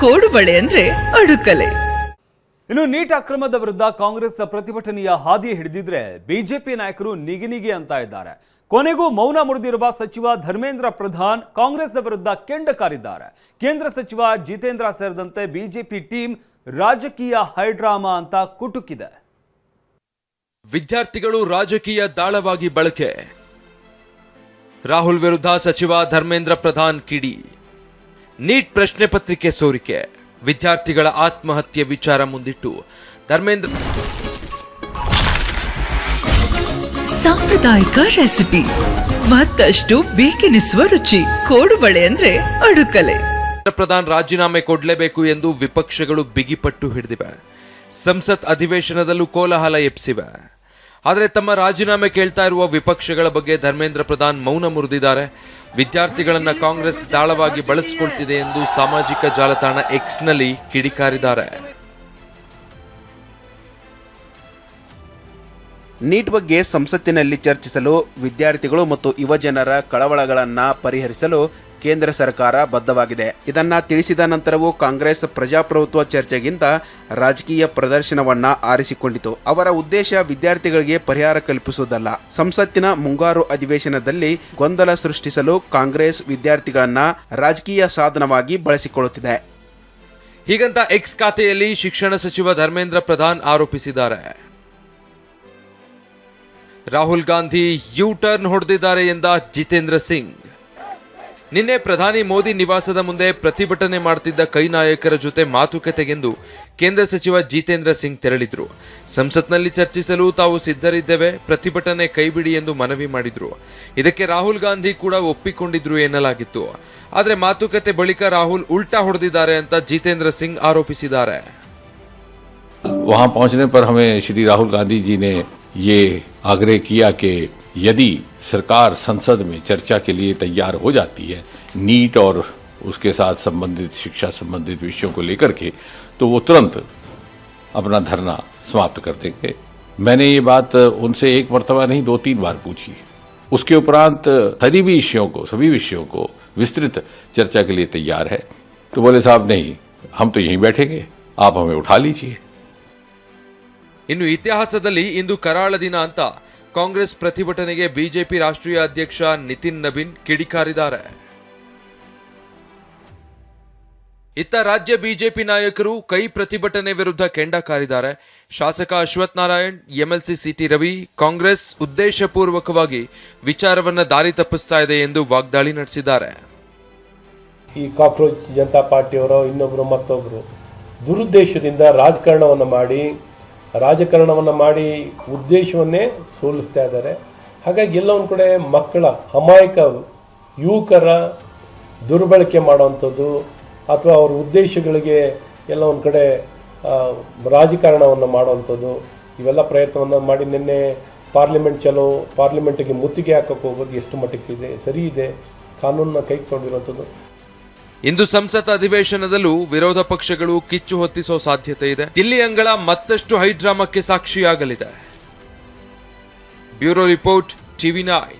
ಕೋಡುಬಳೆ ಅಂದ್ರೆ ಅಡುಕಲೆ. ಇನ್ನು ನೀಟ್ ಅಕ್ರಮದ ವಿರುದ್ಧ ಕಾಂಗ್ರೆಸ್ ಪ್ರತಿಭಟನೆಯ ಹಾದಿ ಹಿಡಿದಿದ್ರೆ ಬಿಜೆಪಿ ನಾಯಕರು ನಿಗಿನಿಗಿ ಅಂತ ಇದ್ದಾರೆ. ಕೊನೆಗೂ ಮೌನ ಮುರಿದಿರುವ ಸಚಿವ ಧರ್ಮೇಂದ್ರ ಪ್ರಧಾನ್ ಕಾಂಗ್ರೆಸ್ ವಿರುದ್ಧ ಕೆಂಡ ಕಾರಿದ್ದಾರೆ. ಕೇಂದ್ರ ಸಚಿವ ಜಿತೇಂದ್ರ ಸೇರಿದಂತೆ ಬಿಜೆಪಿ ಟೀಮ್ ರಾಜಕೀಯ ಹೈಡ್ರಾಮಾ ಅಂತ ಕುಟುಕಿದೆ. ವಿದ್ಯಾರ್ಥಿಗಳು ರಾಜಕೀಯ ದಾಳವಾಗಿ ಬಳಕೆ. ರಾಹುಲ್ ವಿರುದ್ಧ ಸಚಿವ ಧರ್ಮೇಂದ್ರ ಪ್ರಧಾನ್ ಕಿಡಿ. ನೀಟ್ ಪ್ರಶ್ನೆ ಪತ್ರಿಕೆ ಸೋರಿಕೆ, ವಿದ್ಯಾರ್ಥಿಗಳ ಆತ್ಮಹತ್ಯೆ ವಿಚಾರ ಮುಂದಿಟ್ಟು ಧರ್ಮೇಂದ್ರ ಸಾಂಪ್ರದಾಯಿಕ ರೆಸಿಪಿ, ಮತ್ತಷ್ಟು ಬೇಕೆನಿಸುವ ರುಚಿ. ಕೋಡುಬಳೆ ಅಂದ್ರೆ ಅಡುಕಲೆ. ಪ್ರಧಾನ್ ರಾಜೀನಾಮೆ ಕೊಡಲೇಬೇಕು ಎಂದು ವಿಪಕ್ಷಗಳು ಬಿಗಿಪಟ್ಟು ಹಿಡಿದಿವೆ. ಸಂಸತ್ ಅಧಿವೇಶನದಲ್ಲೂ ಕೋಲಾಹಲ ಎಬ್ಸಿವೆ. ಆದರೆ ತಮ್ಮ ರಾಜೀನಾಮೆ ಕೇಳ್ತಾ ಇರುವ ವಿಪಕ್ಷಗಳ ಬಗ್ಗೆ ಧರ್ಮೇಂದ್ರ ಪ್ರಧಾನ್ ಮೌನ ಮುರಿದಿದ್ದಾರೆ. ವಿದ್ಯಾರ್ಥಿಗಳನ್ನ ಕಾಂಗ್ರೆಸ್ ದಾಳವಾಗಿ ಬಳಸಿಕೊಳ್ತಿದೆ ಎಂದು ಸಾಮಾಜಿಕ ಜಾಲತಾಣ ಎಕ್ಸ್ನಲ್ಲಿ ಕಿಡಿಕಾರಿದ್ದಾರೆ. ನೀಟ್ ಬಗ್ಗೆ ಸಂಸತ್ತಿನಲ್ಲಿ ಚರ್ಚಿಸಲು, ವಿದ್ಯಾರ್ಥಿಗಳು ಮತ್ತು ಯುವಜನರ ಕಳವಳಗಳನ್ನು ಪರಿಹರಿಸಲು ಕೇಂದ್ರ ಸರ್ಕಾರ ಬದ್ಧವಾಗಿದೆ. ಇದನ್ನ ತಿಳಿಸಿದ ನಂತರವೂ ಕಾಂಗ್ರೆಸ್ ಪ್ರಜಾಪ್ರಭುತ್ವ ಚರ್ಚೆಗಿಂತ ರಾಜಕೀಯ ಪ್ರದರ್ಶನವನ್ನ ಆರಿಸಿಕೊಂಡಿತು. ಅವರ ಉದ್ದೇಶ ವಿದ್ಯಾರ್ಥಿಗಳಿಗೆ ಪರಿಹಾರ ಕಲ್ಪಿಸುವುದಲ್ಲ. ಸಂಸತ್ತಿನ ಮುಂಗಾರು ಅಧಿವೇಶನದಲ್ಲಿ ಗೊಂದಲ ಸೃಷ್ಟಿಸಲು ಕಾಂಗ್ರೆಸ್ ವಿದ್ಯಾರ್ಥಿಗಳನ್ನ ರಾಜಕೀಯ ಸಾಧನವಾಗಿ ಬಳಸಿಕೊಳ್ಳುತ್ತಿದೆ. ಹೀಗಂತ ಎಕ್ಸ್ ಖಾತೆಯಲ್ಲಿ ಶಿಕ್ಷಣ ಸಚಿವ ಧರ್ಮೇಂದ್ರ ಪ್ರಧಾನ್ ಆರೋಪಿಸಿದ್ದಾರೆ. ರಾಹುಲ್ ಗಾಂಧಿ ಯು ಟರ್ನ್ ಹೊಡೆದಿದ್ದಾರೆ ಎಂದ ಜಿತೇಂದ್ರ ಸಿಂಗ್. ನಿನ್ನೆ ಪ್ರಧಾನಿ ಮೋದಿ ನಿವಾಸದ ಮುಂದೆ ಪ್ರತಿಭಟನೆ ಮಾಡುತ್ತಿದ್ದ ಕೈ ನಾಯಕರ ಜೊತೆ ಮಾತುಕತೆಗೆಂದು ಕೇಂದ್ರ ಸಚಿವ ಜಿತೇಂದ್ರ ಸಿಂಗ್ ತೆರಳಿದ್ರು. ಸಂಸತ್ನಲ್ಲಿ ಚರ್ಚಿಸಲು ತಾವು ಸಿದ್ಧರಿದ್ದೇವೆ, ಪ್ರತಿಭಟನೆ ಕೈಬಿಡಿ ಎಂದು ಮನವಿ ಮಾಡಿದ್ರು. ಇದಕ್ಕೆ ರಾಹುಲ್ ಗಾಂಧಿ ಕೂಡ ಒಪ್ಪಿಕೊಂಡಿದ್ರು ಎನ್ನಲಾಗಿತ್ತು. ಆದರೆ ಮಾತುಕತೆ ಬಳಿಕ ರಾಹುಲ್ ಉಲ್ಟಾ ಹೊಡೆದಿದ್ದಾರೆ ಅಂತ ಜಿತೇಂದ್ರ ಸಿಂಗ್ ಆರೋಪಿಸಿದ್ದಾರೆ. वहां पहुंचने पर हमें श्री राहुल गांधी जी ने ये आग्रह किया कि यदि सरकार संसद में चर्चा के लिए तैयार हो जाती है नीट और उसके साथ संबंधित शिक्षा संबंधित विषयों को लेकर के, तो वो तुरंत अपना धरना समाप्त कर देंगे. मैंने ये बात उनसे एक मर्तबा नहीं 2-3 बार पूछी. उसके उपरांत सभी विषयों को विस्तृत चर्चा के लिए तैयार है. तो बोले साहब नहीं, हम तो यहीं बैठेंगे, आप हमें उठा लीजिए. ಇನ್ನು ಇತಿಹಾಸದಲ್ಲಿ ಇಂದು ಕರಾಳ ದಿನ ಅಂತ ಕಾಂಗ್ರೆಸ್ ಪ್ರತಿಭಟನೆಗೆ ಬಿಜೆಪಿ ರಾಷ್ಟ್ರೀಯ ಅಧ್ಯಕ್ಷ ನಿತಿನ್ ನಬೀನ್ ಕಿಡಿಕಾರಿದ್ದಾರೆ. ಇತ್ತ ರಾಜ್ಯ ಬಿಜೆಪಿ ನಾಯಕರು ಕೈ ಪ್ರತಿಭಟನೆ ವಿರುದ್ಧ ಕೆಂಡ ಕಾರಿದ್ದಾರೆ. ಶಾಸಕ ಅಶ್ವಥ್ ನಾರಾಯಣ್, ಎಂಎಲ್ಸಿ ಸಿಟಿ ರವಿ, ಕಾಂಗ್ರೆಸ್ ಉದ್ದೇಶಪೂರ್ವಕವಾಗಿ ವಿಚಾರವನ್ನ ದಾರಿ ತಪ್ಪಿಸ್ತಾ ಇದೆ ಎಂದು ವಾಗ್ದಾಳಿ ನಡೆಸಿದ್ದಾರೆ. ಈ ಕಾಕ್ರೋಚ್ ಜನತಾ ಪಾರ್ಟಿಯವರು ಇನ್ನೊಬ್ರು ಮತ್ತೊಬ್ರು ದುರುದ್ದೇಶದಿಂದ ರಾಜಕಾರಣವನ್ನು ಮಾಡಿ ಉದ್ದೇಶವನ್ನೇ ಸೋಲಿಸ್ತಾ ಇದ್ದಾರೆ. ಹಾಗಾಗಿ ಎಲ್ಲ ಒಂದು ಕಡೆ ಮಕ್ಕಳ ಅಮಾಯಕ ಯುವಕರ ದುರ್ಬಳಕೆ ಮಾಡುವಂಥದ್ದು ಅಥವಾ ಅವ್ರ ಉದ್ದೇಶಗಳಿಗೆ ಎಲ್ಲ ಒಂದು ಕಡೆ ರಾಜಕಾರಣವನ್ನು ಮಾಡುವಂಥದ್ದು, ಇವೆಲ್ಲ ಪ್ರಯತ್ನವನ್ನು ಮಾಡಿ ನಿನ್ನೆ ಪಾರ್ಲಿಮೆಂಟಿಗೆ ಮುತ್ತಿಗೆ ಹಾಕಕ್ಕೆ ಹೋಗೋದು ಎಷ್ಟು ಮಟ್ಟಿಗೆ ಸರಿ ಇದೆ, ಕಾನೂನನ್ನ ಕೈಗೊಂಡಿರುವಂಥದ್ದು. ಇಂದು ಸಂಸತ್ ಅಧಿವೇಶನದಲ್ಲೂ ವಿರೋಧ ಪಕ್ಷಗಳು ಕಿಚ್ಚು ಹೊತ್ತಿಸೋ ಸಾಧ್ಯತೆ ಇದೆ. ದಿಲ್ಲಿ ಅಂಗಳ ಮತ್ತಷ್ಟು ಹೈಡ್ರಾಮಾಕ್ಕೆ ಸಾಕ್ಷಿಯಾಗಲಿದೆ. Bureau report, TV9.